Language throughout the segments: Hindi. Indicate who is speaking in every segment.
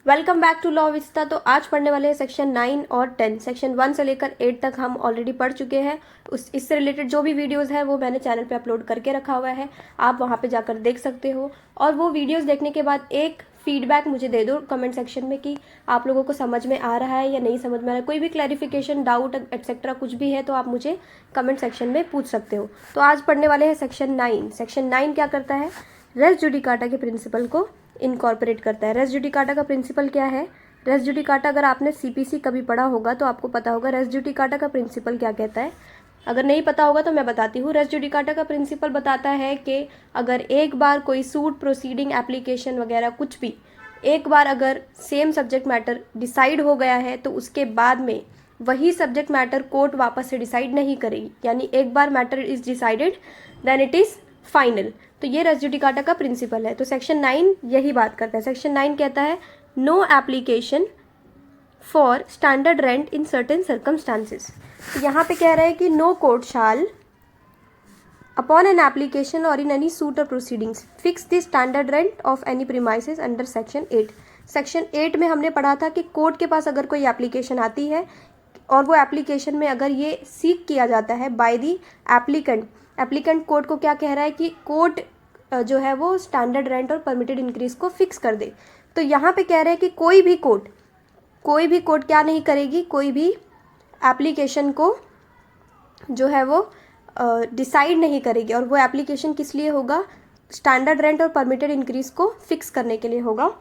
Speaker 1: Welcome back to Law Vista. तो आज पढ़ने वाले हैं सेक्शन 9 और 10। सेक्शन 1 से लेकर 8 तक हम ऑलरेडी पढ़ चुके हैं। इससे रिलेटेड जो भी वीडियोस है वो मैंने चैनल पे अपलोड करके रखा हुआ है, आप वहाँ पे जाकर देख सकते हो। और वो वीडियोस देखने के बाद एक फीडबैक मुझे दे दो कमेंट सेक्शन में कि आप लोगों को समझ में आ रहा है या नहीं समझ में आ रहा है। कोई भी क्लैरिफिकेशन, डाउट एक्सेट्रा कुछ भी है तो आप मुझे कमेंट सेक्शन में पूछ सकते हो। तो आज पढ़ने वाले हैं सेक्शन 9। सेक्शन 9 क्या करता है? रेस जुडिकाटा के प्रिंसिपल को इनकॉर्पोरेट करता है। रेस जुडिकाटा का प्रिंसिपल क्या है? रेस जुडिकाटा, अगर आपने सीपीसी कभी पढ़ा होगा तो आपको पता होगा रेस जुडिकाटा का प्रिंसिपल क्या कहता है। अगर नहीं पता होगा तो मैं बताती हूँ। रेस जुडिकाटा का प्रिंसिपल बताता है कि अगर एक बार कोई सूट, प्रोसीडिंग, एप्लीकेशन वगैरह कुछ भी एक बार अगर सेम सब्जेक्ट मैटर डिसाइड हो गया है तो उसके बाद में वही सब्जेक्ट मैटर कोर्ट वापस से डिसाइड नहीं करेगी। यानी एक बार matter is decided then it is final. तो ये रेस जुडिकाटा का प्रिंसिपल है। तो सेक्शन 9 यही बात करता है। सेक्शन 9 कहता है no application for standard rent in certain circumstances. यहाँ पे कह रहा है कि no court shall upon an application or in any suit or proceedings fix the standard rent of any premises under section 8। Section 8 में हमने पढ़ा था कि कोर्ट के पास अगर कोई एप्लीकेशन आती है और वो एप्लीकेशन में अगर ये सीक किया जाता है बाय दी एप्लीकेंट कोर्ट को क्या कह रहा है कि कोर्ट जो है वो स्टैंडर्ड रेंट और परमिटेड इंक्रीज को फिक्स कर दे। तो यहाँ पे कह रहे हैं कि कोई भी कोर्ट क्या नहीं करेगी, कोई भी एप्लीकेशन को जो है वो डिसाइड नहीं करेगी। और वो एप्लीकेशन किस लिए होगा? स्टैंडर्ड रेंट और परमिटेड इंक्रीज को फिक्स करने के लिए होगा,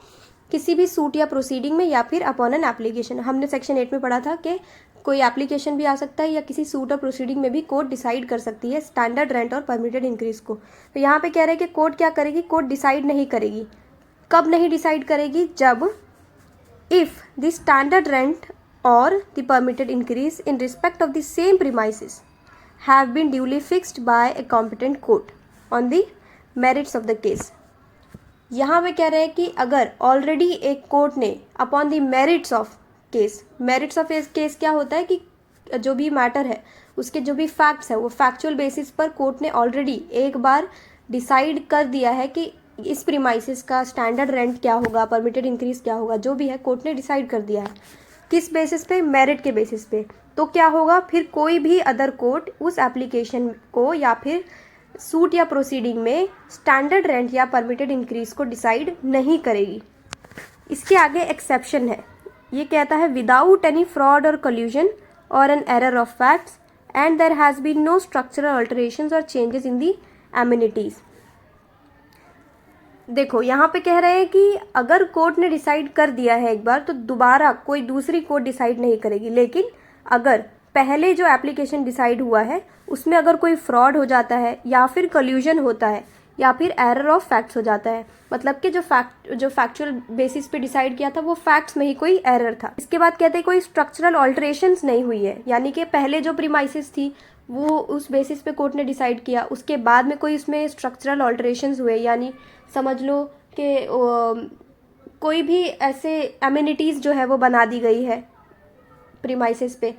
Speaker 1: किसी भी सूट या प्रोसीडिंग में या फिर अपॉन एन एप्लीकेशन। हमने सेक्शन 8 में पढ़ा था कि कोई एप्लीकेशन भी आ सकता है या किसी सूट और प्रोसीडिंग में भी कोर्ट डिसाइड कर सकती है स्टैंडर्ड रेंट और परमिटेड इंक्रीज को। तो यहाँ पे कह रहे हैं कि कोर्ट क्या करेगी? कोर्ट डिसाइड नहीं करेगी। कब नहीं डिसाइड करेगी? जब if the standard rent or the permitted increase in respect of the same premises have been duly fixed by a competent court on the merits of the case. यहाँ पे कह रहे हैं कि अगर ऑलरेडी एक कोर्ट ने upon the merits of case क्या होता है कि जो भी मैटर है उसके जो भी फैक्ट्स है वो फैक्चुअल बेसिस पर कोर्ट ने ऑलरेडी एक बार डिसाइड कर दिया है कि इस प्रीमाइसेस का स्टैंडर्ड रेंट क्या होगा, परमिटेड इंक्रीज क्या होगा, जो भी है कोर्ट ने डिसाइड कर दिया है। किस बेसिस पे? मेरिट के बेसिस पे। तो क्या होगा फिर? कोई भी अदर कोर्ट उस एप्लीकेशन को या फिर सूट या प्रोसीडिंग में स्टैंडर्ड रेंट या परमिटेड इंक्रीज को डिसाइड नहीं करेगी। इसके आगे एक्सेप्शन है। ये कहता है without any fraud or collusion or an error of facts and there has been no structural alterations or changes in the amenities. देखो यहाँ पे कह रहे हैं कि अगर कोर्ट ने डिसाइड कर दिया है एक बार तो दोबारा कोई दूसरी कोर्ट डिसाइड नहीं करेगी। लेकिन अगर पहले जो एप्लीकेशन डिसाइड हुआ है उसमें अगर कोई फ्रॉड हो जाता है या फिर कल्यूजन होता है या फिर एरर ऑफ फैक्ट्स हो जाता है, मतलब कि जो फैक्चुअल बेसिस पे डिसाइड किया था वो फैक्ट्स में ही कोई एरर था। इसके बाद कहते हैं कोई स्ट्रक्चरल ऑल्टरेशंस नहीं हुई है, यानी कि पहले जो प्रीमाइसेस थी वो उस बेसिस पे कोर्ट ने डिसाइड किया, उसके बाद में कोई इसमें स्ट्रक्चरल ऑल्टरेशंस हुए, यानी समझ लो कि कोई भी ऐसे एमिनिटीज़ जो है वो बना दी गई है प्रीमाइसेस पे।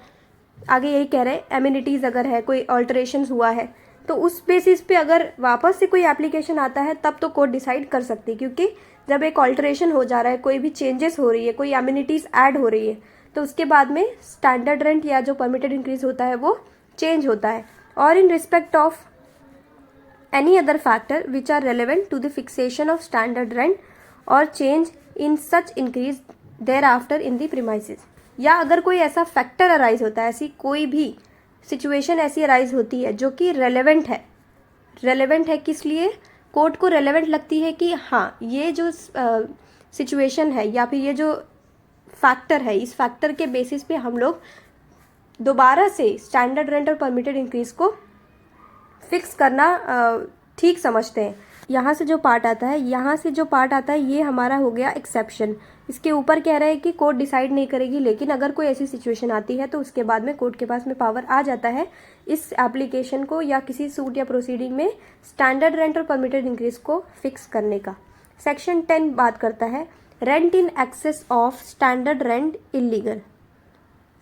Speaker 1: आगे यही कह रहे हैं एमिनिटीज़ अगर है, कोई ऑल्टरेशंस हुआ है तो उस बेसिस पे अगर वापस से कोई एप्लीकेशन आता है तब तो कोर्ट डिसाइड कर सकती है। क्योंकि जब एक ऑल्टरेशन हो जा रहा है, कोई भी चेंजेस हो रही है, कोई एमिनिटीज़ ऐड हो रही है तो उसके बाद में स्टैंडर्ड रेंट या जो परमिटेड इंक्रीज होता है वो चेंज होता है। और इन respect of any other factor which are relevant to the fixation of standard rent or change in such increase thereafter in the premises। या अगर कोई ऐसा फैक्टर अराइज होता है, ऐसी कोई भी सिचुएशन ऐसी अराइज होती है जो कि रेलेवेंट है किस लिए? कोर्ट को रेलेवेंट लगती है कि हाँ ये जो सिचुएशन है या फिर ये जो फैक्टर है, इस फैक्टर के बेसिस पे हम लोग दोबारा से स्टैंडर्ड रेंट और परमिटेड इंक्रीज को फिक्स करना ठीक समझते हैं। यहाँ से जो पार्ट आता है ये हमारा हो गया एक्सेप्शन। इसके ऊपर कह रहे हैं कि कोर्ट डिसाइड नहीं करेगी, लेकिन अगर कोई ऐसी सिचुएशन आती है तो उसके बाद में कोर्ट के पास में पावर आ जाता है इस एप्लीकेशन को या किसी सूट या प्रोसीडिंग में स्टैंडर्ड रेंट और परमिटेड इंक्रीज को फिक्स करने का। सेक्शन 10 बात करता है rent in excess of standard rent illegal.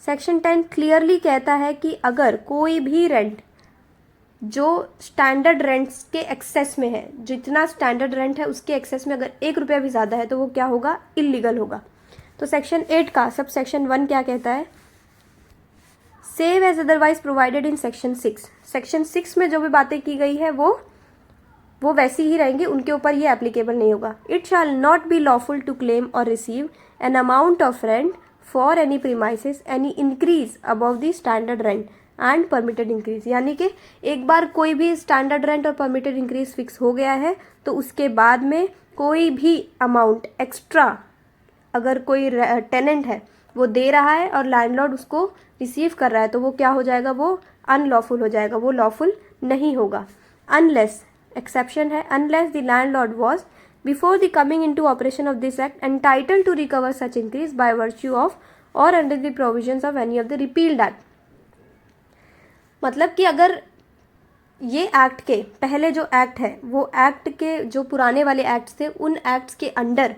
Speaker 1: Section 10 clearly कहता है कि अगर कोई भी रेंट जो स्टैंडर्ड रेंट्स के एक्सेस में है, जितना स्टैंडर्ड रेंट है उसके एक्सेस में अगर 1 रुपया भी ज़्यादा है तो वो क्या होगा? इलीगल होगा। तो सेक्शन 8 का सब सेक्शन 1 क्या कहता है, save as otherwise provided in section 6। Section 6 में जो भी बातें की गई है वो वैसी ही रहेंगी, उनके ऊपर ये एप्लीकेबल नहीं होगा। It shall not be lawful to claim और receive an amount of rent for any premises any increase above the standard rent and permitted increase. यानी कि एक बार कोई भी स्टैंडर्ड रेंट और परमिटेड इंक्रीज फिक्स हो गया है तो उसके बाद में कोई भी अमाउंट एक्स्ट्रा अगर कोई टेनेंट है वो दे रहा है और लैंडलॉर्ड उसको रिसीव कर रहा है तो वो क्या हो जाएगा, वो अनलॉफुल हो जाएगा, वो लॉफुल नहीं होगा। अनलेस, एक्सेप्शन है, unless the landlord was before the coming into operation of this act entitled to recover such increase by virtue of और under the provisions of any of the repealed act. मतलब कि अगर ये एक्ट के पहले जो एक्ट है वो एक्ट के जो पुराने वाले एक्ट्स थे उन एक्ट्स के अंडर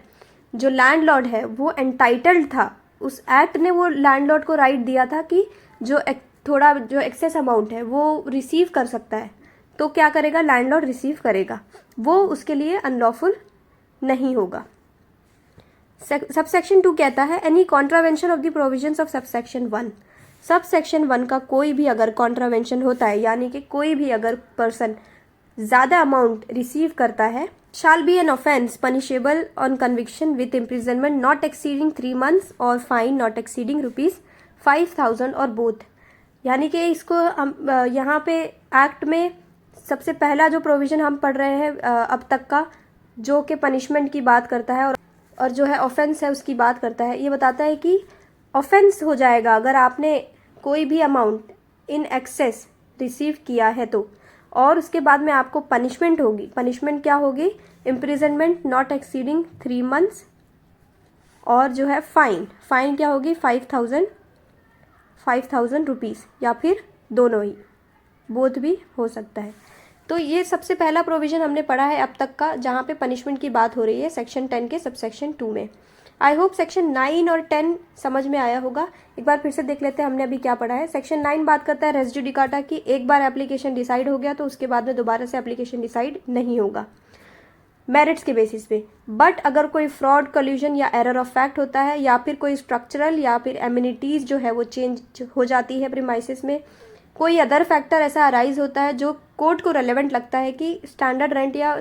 Speaker 1: जो लैंडलॉर्ड है वो एंटाइटल्ड था, उस एक्ट ने वो लैंडलॉर्ड को राइट दिया था कि जो थोड़ा जो एक्सेस अमाउंट है वो रिसीव कर सकता है, तो क्या करेगा, लैंडलॉर्ड रिसीव करेगा, वो उसके लिए अनलॉफुल नहीं होगा। सबसेक्शन 2 कहता है any contravention of the provisions of subsection 1। Subsection 1 का कोई भी अगर कॉन्ट्रावेंशन होता है, यानी कि कोई भी अगर पर्सन ज़्यादा अमाउंट रिसीव करता है, shall be an offence punishable on conviction with imprisonment not exceeding 3 months और fine not exceeding ₹5,000 और both। यानी कि इसको हम यहाँ पे एक्ट में सबसे पहला जो प्रोविज़न हम पढ़ रहे हैं अब तक का, जो कि पनिशमेंट की बात करता है और जो है ऑफेंस है उसकी बात करता है। ये बताता है कि ऑफेंस हो जाएगा अगर आपने कोई भी अमाउंट इन एक्सेस रिसीव किया है तो, और उसके बाद में आपको पनिशमेंट होगी। पनिशमेंट क्या होगी, इम्प्रिजनमेंट नॉट एक्सीडिंग 3 months और जो है फाइन क्या होगी 5,000 रुपीज़ या फिर दोनों ही, बोथ भी हो सकता है। तो ये सबसे पहला प्रोविज़न हमने पढ़ा है अब तक का जहाँ पे पनिशमेंट की बात हो रही है सेक्शन 10 के सबसेक्शन 2 में। आई होप सेक्शन 9 और 10 समझ में आया होगा। एक बार फिर से देख लेते हैं हमने अभी क्या पढ़ा है। सेक्शन 9 बात करता है रेस जुडिकाटा की, एक बार एप्लीकेशन डिसाइड हो गया तो उसके बाद में दोबारा से एप्लीकेशन डिसाइड नहीं होगा मेरिट्स के बेसिस पे। बट अगर कोई फ्रॉड, कल्यूजन या एरर ऑफ फैक्ट होता है या फिर कोई स्ट्रक्चरल या फिर एमिनिटीज़ जो है वो चेंज हो जाती है प्रीमाइसेस में, कोई अदर फैक्टर ऐसा अराइज होता है जो कोर्ट को रेलेवेंट लगता है कि स्टैंडर्ड रेंट या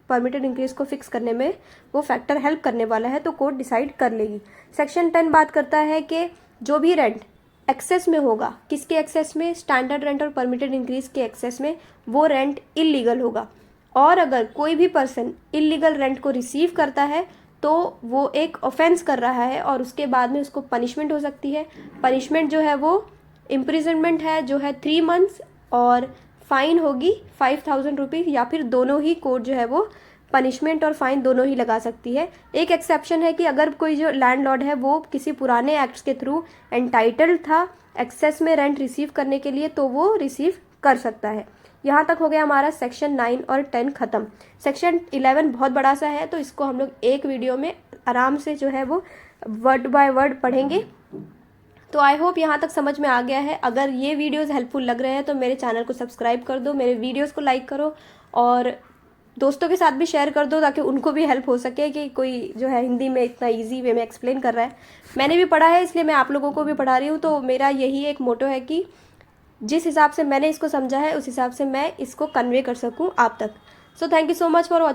Speaker 1: परमिटेड इंक्रीज को फिक्स करने में वो फैक्टर हेल्प करने वाला है, तो कोर्ट डिसाइड कर लेगी। सेक्शन 10 बात करता है कि जो भी रेंट एक्सेस में होगा, किसके एक्सेस में, स्टैंडर्ड रेंट और परमिटेड इंक्रीज के एक्सेस में, वो रेंट इलीगल होगा। और अगर कोई भी पर्सन इलीगल रेंट को रिसीव करता है तो वो एक ऑफेंस कर रहा है और उसके बाद में उसको पनिशमेंट हो सकती है। पनिशमेंट जो है वो इम्प्रिजनमेंट है जो है 3 months और फाइन होगी 5,000 रुपीज़, या फिर दोनों ही कोर्ट जो है वो पनिशमेंट और फाइन दोनों ही लगा सकती है। एक एक्सेप्शन है कि अगर कोई जो लैंडलॉर्ड है वो किसी पुराने एक्ट्स के थ्रू एंटाइटल्ड था एक्सेस में रेंट रिसीव करने के लिए तो वो रिसीव कर सकता है। यहाँ तक हो गया हमारा सेक्शन 9 और 10 ख़त्म। सेक्शन 11 बहुत बड़ा सा है तो इसको हम लोग एक वीडियो में आराम से जो है वो वर्ड बाय वर्ड पढ़ेंगे। तो आई होप यहाँ तक समझ में आ गया है। अगर ये वीडियोस हेल्पफुल लग रहे हैं तो मेरे चैनल को सब्सक्राइब कर दो, मेरे वीडियोस को लाइक करो और दोस्तों के साथ भी शेयर कर दो ताकि उनको भी हेल्प हो सके कि कोई जो है हिंदी में इतना इजी वे में एक्सप्लेन कर रहा है। मैंने भी पढ़ा है इसलिए मैं आप लोगों को भी पढ़ा रही हूँ। तो मेरा यही एक मोटो है कि जिस हिसाब से मैंने इसको समझा है उस हिसाब से मैं इसको कन्वे कर सकूँ आप तक। So thank you so much for watching.